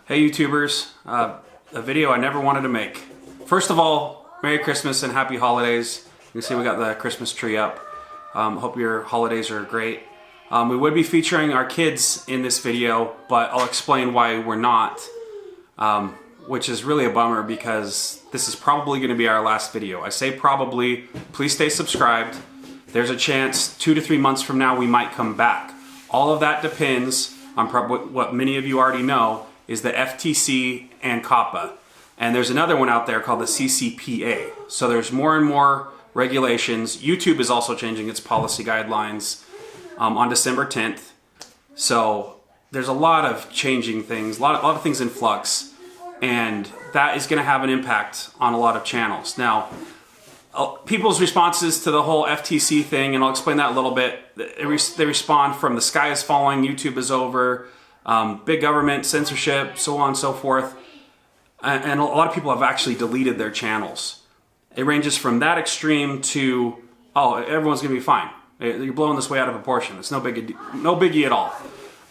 Hey YouTubers, a video I never wanted to make. First of all, Merry Christmas and Happy Holidays. You can see we got the Christmas tree up. Hope your holidays are great. We would be featuring our kids in this video, but I'll explain why we're not, which is really a bummer because this is probably going to be our last video. I say probably, please stay subscribed. There's a chance 2 to 3 months from now we might come back. All of that depends on what many of you already know is the FTC and COPPA. And there's another one out there called the CCPA. So there's more and more regulations. YouTube is also changing its policy guidelines on December 10th. So there's a lot of changing things, a lot of things in flux, and that is gonna have an impact on a lot of channels. Now, people's responses to the whole FTC thing, and I'll explain that a little bit, they respond from the sky is falling, YouTube is over, big government, censorship, so on and so forth. And a lot of people have actually deleted their channels. It ranges from that extreme to, oh, everyone's gonna be fine. You're blowing this way out of proportion. It's no biggie at all.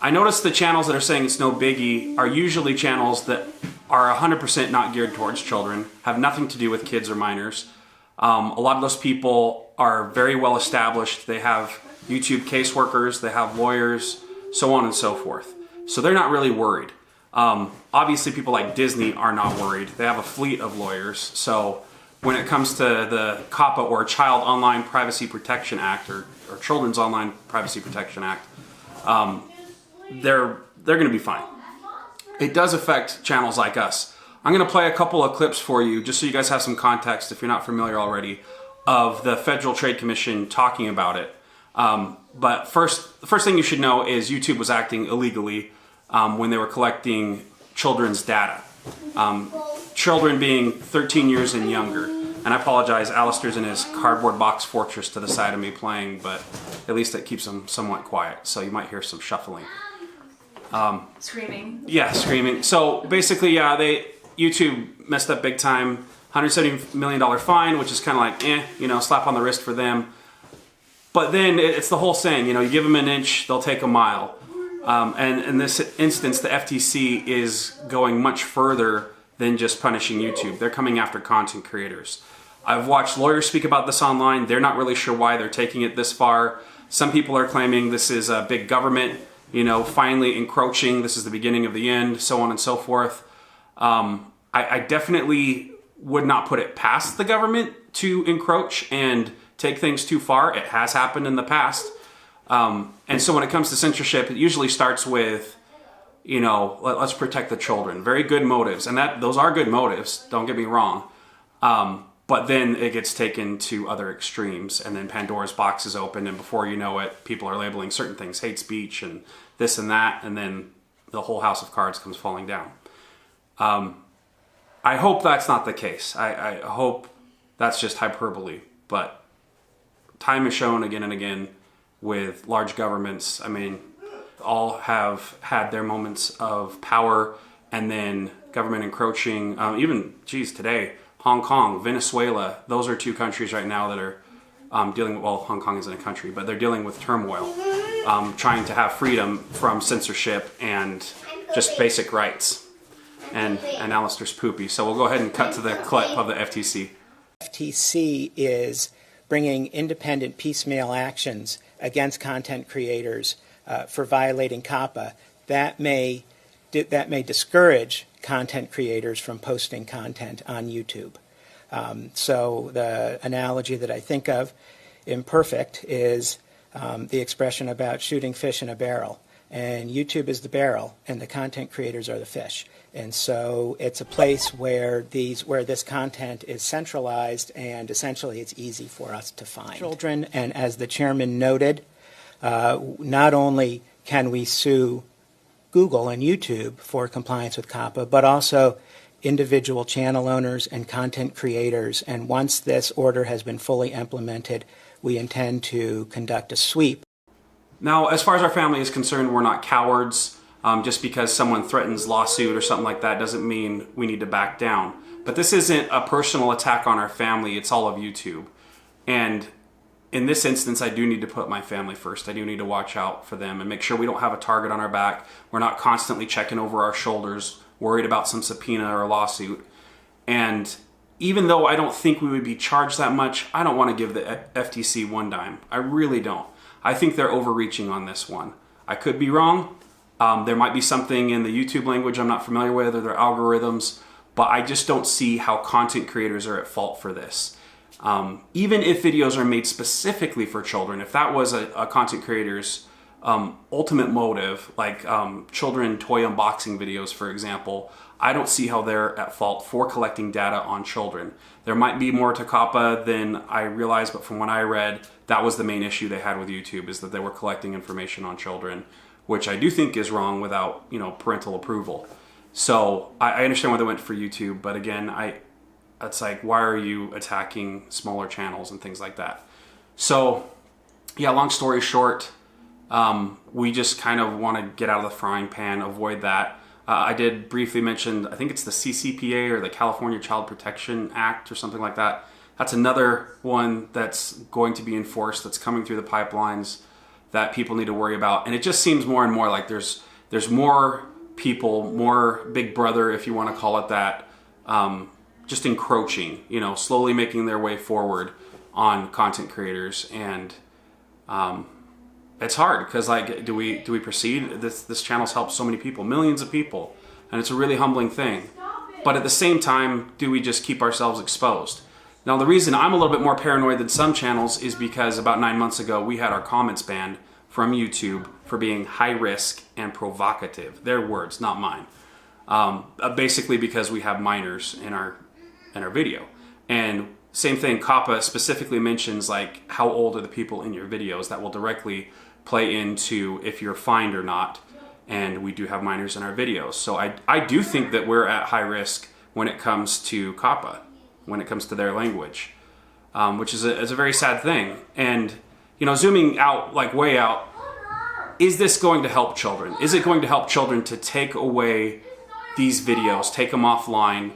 I noticed the channels that are saying it's no biggie are usually channels that are 100% not geared towards children, have nothing to do with kids or minors. A lot of those people are very well established. They have YouTube caseworkers, they have lawyers, so on and so forth. So they're not really worried. Obviously people like Disney are not worried. They have a fleet of lawyers. So when it comes to the COPPA or Child Online Privacy Protection Act or Children's Online Privacy Protection Act, they're gonna be fine. It does affect channels like us. I'm gonna play a couple of clips for you just so you guys have some context if you're not familiar already of the Federal Trade Commission talking about it. But the first thing you should know is YouTube was acting illegally when they were collecting children's data. Children being 13 years and younger. And I apologize, Alistair's in his cardboard box fortress to the side of me playing, but at least it keeps him somewhat quiet, so you might hear some shuffling. Screaming. Yeah, screaming. So basically, yeah, YouTube messed up big time. $170 million fine, which is kind of like, slap on the wrist for them. But then it's the whole saying, you give them an inch, they'll take a mile. And in this instance, the FTC is going much further than just punishing YouTube. They're coming after content creators. I've watched lawyers speak about this online. They're not really sure why they're taking it this far. Some people are claiming this is a big government, finally encroaching. This is the beginning of the end, so on and so forth. I definitely would not put it past the government to encroach and take things too far. It has happened in the past. And so when it comes to censorship, it usually starts with, let's protect the children. Very good motives. And those are good motives, don't get me wrong. But then it gets taken to other extremes, and then Pandora's box is open, and before you know it, people are labeling certain things hate speech and this and that, and then the whole house of cards comes falling down. I hope that's not the case. I hope that's just hyperbole, but time has shown again and again with large governments, all have had their moments of power and then government encroaching. Even, today, Hong Kong, Venezuela, those are two countries right now that are dealing with, well, Hong Kong isn't a country, but they're dealing with turmoil, trying to have freedom from censorship and just basic rights. And Alistair's poopy. So we'll go ahead and cut to the clip of the FTC. FTC is bringing independent piecemeal actions against content creators for violating COPPA. That may discourage content creators from posting content on YouTube. So the analogy that I think of, imperfect, is the expression about shooting fish in a barrel. And YouTube is the barrel, and the content creators are the fish. And so it's a place where this content is centralized, and essentially it's easy for us to find. Children, and as the chairman noted, not only can we sue Google and YouTube for compliance with COPPA, but also individual channel owners and content creators. And once this order has been fully implemented, we intend to conduct a sweep. Now, as far as our family is concerned, we're not cowards. Just because someone threatens lawsuit or something like that doesn't mean we need to back down. But this isn't a personal attack on our family, it's all of YouTube. And in this instance, I do need to put my family first. I do need to watch out for them and make sure we don't have a target on our back. We're not constantly checking over our shoulders worried about some subpoena or lawsuit. And even though I don't think we would be charged that much, I don't want to give the FTC one dime. I really don't. I think they're overreaching on this one. I could be wrong. There might be something in the YouTube language I'm not familiar with, or their algorithms, but I just don't see how content creators are at fault for this. Even if videos are made specifically for children, if that was a content creator's ultimate motive, like children toy unboxing videos, for example, I don't see how they're at fault for collecting data on children. There might be more to COPPA than I realized, but from what I read, that was the main issue they had with YouTube, is that they were collecting information on children, which I do think is wrong without, parental approval. So I understand why they went for YouTube, but again, it's like, why are you attacking smaller channels and things like that? So yeah, long story short, we just kind of want to get out of the frying pan, avoid that. I did briefly mention, I think it's the CCPA or the California Child Protection Act or something like that. That's another one that's going to be enforced, that's coming through the pipelines, that people need to worry about. And it just seems more and more like there's more people, more Big Brother, if you want to call it that, just encroaching, slowly making their way forward on content creators. And it's hard because, like, do we proceed? This channel's helped so many people, millions of people, and it's a really humbling thing. But at the same time, do we just keep ourselves exposed? Now, the reason I'm a little bit more paranoid than some channels is because about 9 months ago, we had our comments banned from YouTube for being high risk and provocative. Their words, not mine. Basically because we have minors in our video. And same thing, COPPA specifically mentions, like, how old are the people in your videos. That will directly play into if you're fined or not. And we do have minors in our videos. So I do think that we're at high risk when it comes to COPPA, when it comes to their language, which is a very sad thing. And, zooming out, like way out, is this going to help children? Is it going to help children to take away these videos, take them offline?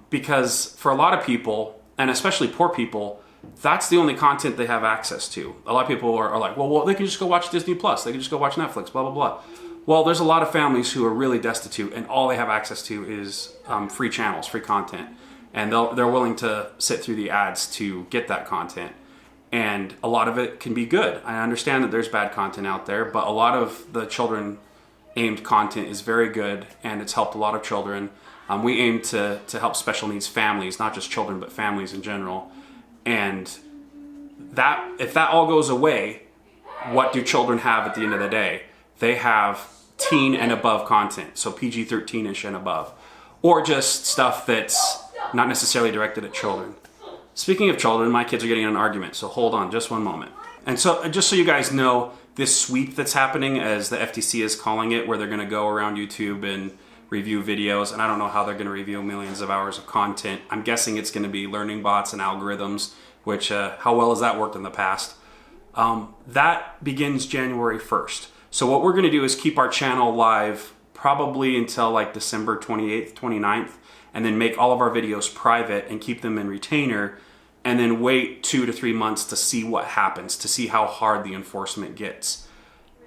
Because for a lot of people, and especially poor people, that's the only content they have access to. A lot of people are like, well, they can just go watch Disney Plus, they can just go watch Netflix, blah, blah, blah. Well, there's a lot of families who are really destitute, and all they have access to is free channels, free content. And they're willing to sit through the ads to get that content. And a lot of it can be good. I understand that there's bad content out there, but a lot of the children aimed content is very good, and it's helped a lot of children. We aim to help special needs families, not just children, but families in general. And if that all goes away, what do children have at the end of the day? They have teen and above content, so PG-13-ish and above, or just stuff that's not necessarily directed at children. Speaking of children, my kids are getting in an argument, so hold on just one moment. And so just so you guys know, this sweep that's happening, as the FTC is calling it, where they're going to go around YouTube and review videos, and I don't know how they're going to review millions of hours of content. I'm guessing it's going to be learning bots and algorithms, which how well has that worked in the past? That begins January 1st. So what we're going to do is keep our channel live probably until like December 28th, 29th, and then make all of our videos private and keep them in retainer, and then wait 2 to 3 months to see what happens, to see how hard the enforcement gets.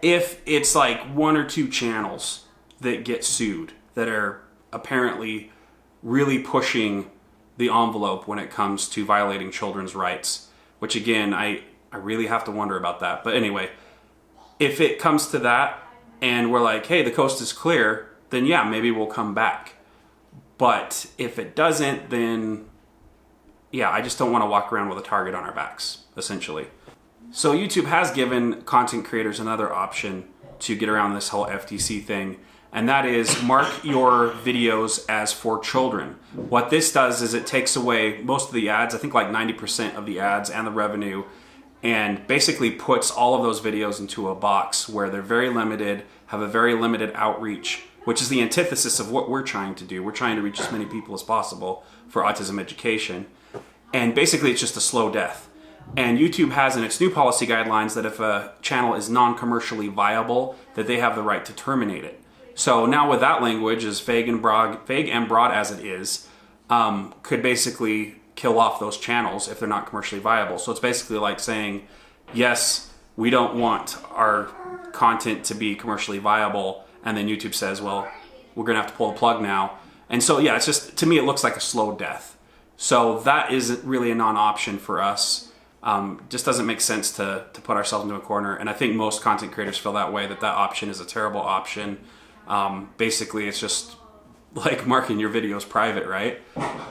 If it's like 1 or 2 channels that get sued, that are apparently really pushing the envelope when it comes to violating children's rights, which again, I really have to wonder about that. But anyway, if it comes to that and we're like, hey, the coast is clear, then yeah, maybe we'll come back. But if it doesn't, then yeah, I just don't want to walk around with a target on our backs, essentially. So YouTube has given content creators another option to get around this whole FTC thing, and that is mark your videos as for children. What this does is it takes away most of the ads, I think like 90% of the ads and the revenue, and basically puts all of those videos into a box where they're very limited, have a very limited outreach, which is the antithesis of what we're trying to do. We're trying to reach as many people as possible for autism education. And basically it's just a slow death. And YouTube has in its new policy guidelines that if a channel is non-commercially viable, that they have the right to terminate it. So now with that language, as vague and broad as it is, could basically kill off those channels if they're not commercially viable. So it's basically like saying, yes, we don't want our content to be commercially viable, and then YouTube says, well, we're going to have to pull the plug now. And so, yeah, it's just, to me, it looks like a slow death. So that isn't really a non-option for us. Just doesn't make sense to put ourselves into a corner. And I think most content creators feel that way, that option is a terrible option. Basically, it's just like marking your videos private, right?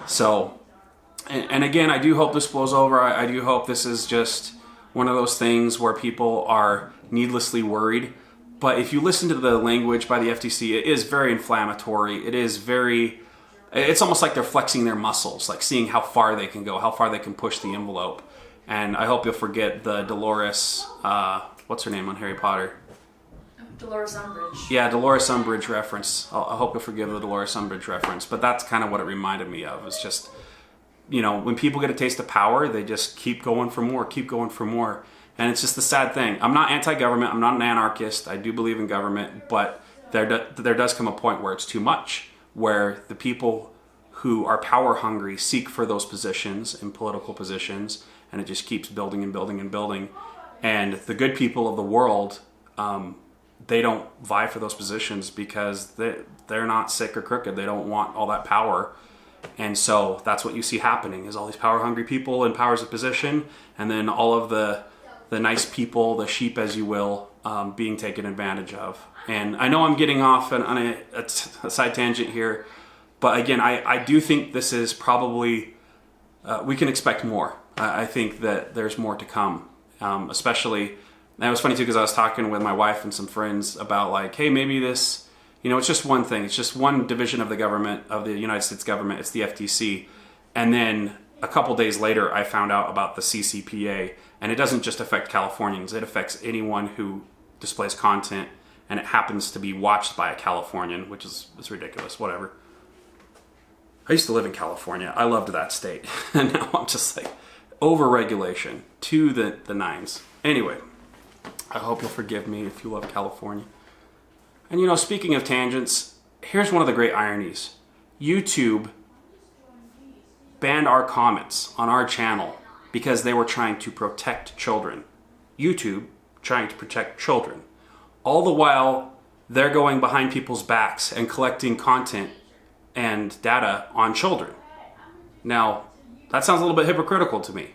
So, and again, I do hope this blows over. I do hope this is just one of those things where people are needlessly worried. But if you listen to the language by the FTC, it is very inflammatory. It's almost like they're flexing their muscles, like seeing how far they can go, how far they can push the envelope. And I hope you'll forget the Dolores, what's her name on Harry Potter? Dolores Umbridge. Yeah, Dolores Umbridge reference. I hope you'll forgive the Dolores Umbridge reference. But that's kind of what it reminded me of. It's just, when people get a taste of power, they just keep going for more, keep going for more. And it's just the sad thing. I'm not anti-government. I'm not an anarchist. I do believe in government. But there does come a point where it's too much, where the people who are power hungry seek for those positions in political positions, and it just keeps building and building and building. And the good people of the world, they don't vie for those positions because they're not sick or crooked. They don't want all that power. And so that's what you see happening, is all these power hungry people in powers of position, and then all of the nice people, the sheep as you will, being taken advantage of. And I know I'm getting off on a side tangent here, but again, I do think this is probably, we can expect more. I think that there's more to come, especially, and it was funny too, because I was talking with my wife and some friends about like, hey, maybe this, it's just one thing. It's just one division of the government, of the United States government. It's the FTC. And then a couple days later, I found out about the CCPA, and it doesn't just affect Californians. It affects anyone who displays content, and it happens to be watched by a Californian, which is ridiculous, whatever. I used to live in California. I loved that state. And now I'm just like, over-regulation to the nines. Anyway, I hope you'll forgive me if you love California. And speaking of tangents, here's one of the great ironies. YouTube banned our comments on our channel because they were trying to protect children. YouTube trying to protect children. All the while, they're going behind people's backs and collecting content and data on children. Now, that sounds a little bit hypocritical to me,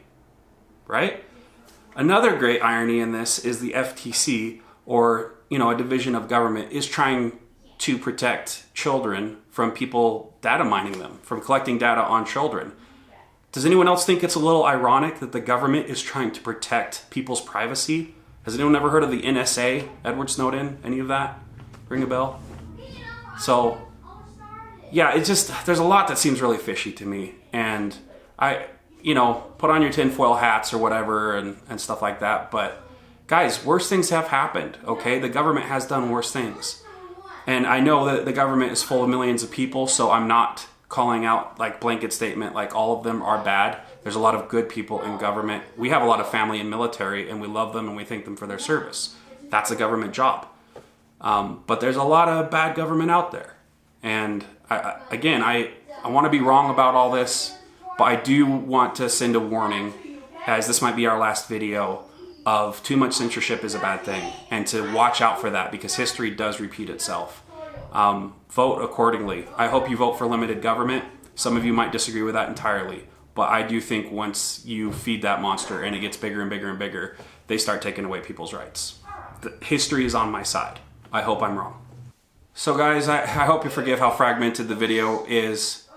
right? Another great irony in this is the FTC, or a division of government, is trying to protect children from people data mining them, from collecting data on children. Does anyone else think it's a little ironic that the government is trying to protect people's privacy? Has anyone ever heard of the NSA, Edward Snowden? Any of that ring a bell? So, yeah, there's a lot that seems really fishy to me. And put on your tinfoil hats or whatever and stuff like that. But guys, worse things have happened, okay? The government has done worse things. And I know that the government is full of millions of people, so I'm not calling out like blanket statement like all of them are bad. There's a lot of good people in government. We have a lot of family in military, and we love them and we thank them for their service. That's a government job. But there's a lot of bad government out there. And I want to be wrong about all this, but I do want to send a warning, as this might be our last video, of too much censorship is a bad thing, and to watch out for that, because history does repeat itself. Vote accordingly. I hope you vote for limited government. Some of you might disagree with that entirely, but I do think once you feed that monster and it gets bigger and bigger and bigger, they start taking away people's rights. History is on my side. I hope I'm wrong. So guys, I hope you forgive how fragmented the video is,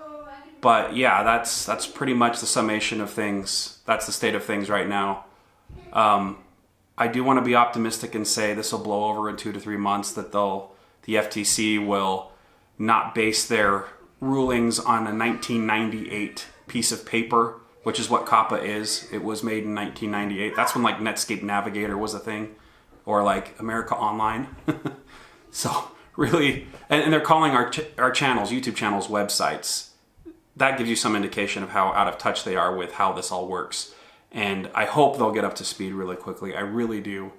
but yeah, that's pretty much the summation of things. That's the state of things right now. I do want to be optimistic and say this will blow over in 2 to 3 months, that the FTC will not base their rulings on a 1998 piece of paper, which is what COPPA is. It was made in 1998. That's when like Netscape Navigator was a thing, or like America Online. So really, and they're calling our channels, YouTube channels, websites. That gives you some indication of how out of touch they are with how this all works. And I hope they'll get up to speed really quickly. I really do.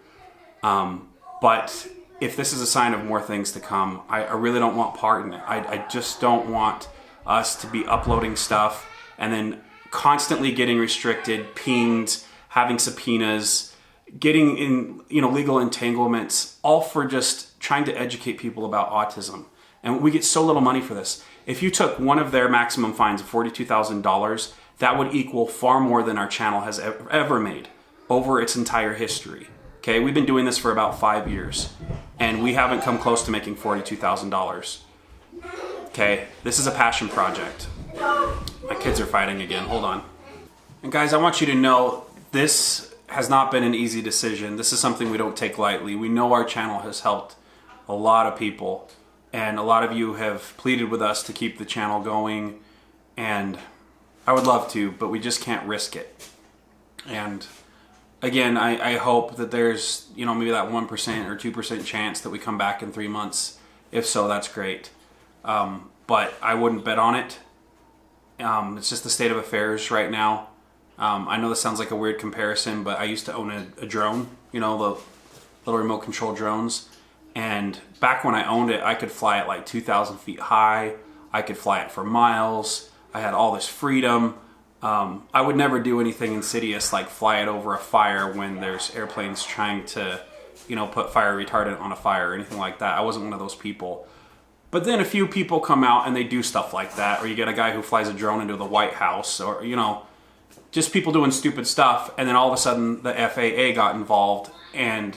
But if this is a sign of more things to come, I really don't want part in it. I just don't want us to be uploading stuff and then constantly getting restricted, pinged, having subpoenas, getting in legal entanglements, all for just trying to educate people about autism. And we get so little money for this. If you took one of their maximum fines of $42,000, that would equal far more than our channel has ever made over its entire history. Okay, we've been doing this for about 5 years, and we haven't come close to making $42,000. Okay, this is a passion project. My kids are fighting again, hold on. And guys, I want you to know this has not been an easy decision. This is something we don't take lightly. We know our channel has helped a lot of people, and a lot of you have pleaded with us to keep the channel going, and I would love to, but we just can't risk it. And again, I hope that there's, you know, maybe that 1% or 2% chance that we come back in 3 months. If so, that's great. But I wouldn't bet on it. It's just the state of affairs right now. I know this sounds like a weird comparison, but I used to own a drone, you know, the little remote control drones. And back when I owned it, I could fly it like 2,000 feet high. I could fly it for miles. I had all this freedom. I would never do anything insidious like fly it over a fire when there's airplanes trying to, you know, put fire retardant on a fire or anything like that. I wasn't one of those people. But then a few people come out and they do stuff like that, or you get a guy who flies a drone into the White House, or, you know, just people doing stupid stuff, and then all of a sudden the FAA got involved, and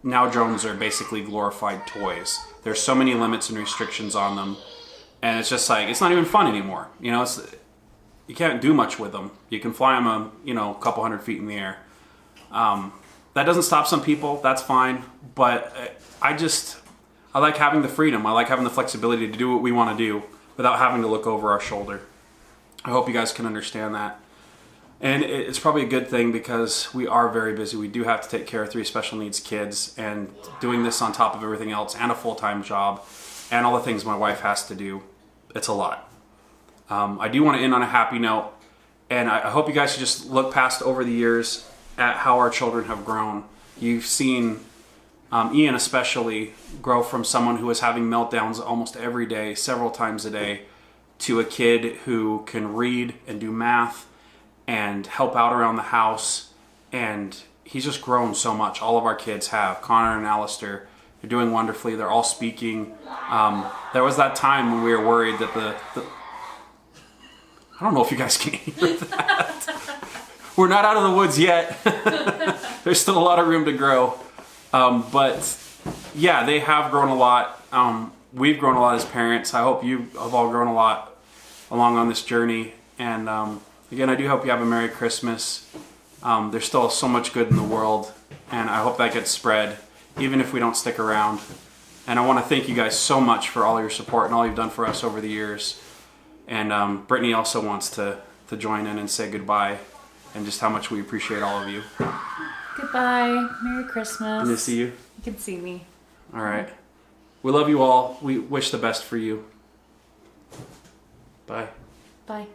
now drones are basically glorified toys. There's so many limits and restrictions on them, and it's just like, it's not even fun anymore. You know, you can't do much with them. You can fly them, you know, a couple hundred feet in the air. That doesn't stop some people, that's fine, but I like having the freedom. I like having the flexibility to do what we want to do without having to look over our shoulder. I hope you guys can understand that. And it's probably a good thing because we are very busy. We do have to take care of 3 special needs kids, and doing this on top of everything else and a full-time job and all the things my wife has to do, it's a lot. I do want to end on a happy note, and I hope you guys just look past over the years at how our children have grown. You've seen Ian especially grow from someone who was having meltdowns almost every day, several times a day, to a kid who can read and do math and help out around the house. And he's just grown so much. All of our kids have. Connor and Alistair, they're doing wonderfully. They're all speaking. There was that time when we were worried that I don't know if you guys can hear that. We're not out of the woods yet. There's still a lot of room to grow. But yeah, they have grown a lot. We've grown a lot as parents. I hope you have all grown a lot along on this journey. And again, I do hope you have a Merry Christmas. There's still so much good in the world, and I hope that gets spread, even if we don't stick around. And I want to thank you guys so much for all your support and all you've done for us over the years. And Brittany also wants to join in and say goodbye, and just how much we appreciate all of you. Goodbye. Merry Christmas. Good to see you. You can see me. All right. We love you all. We wish the best for you. Bye. Bye.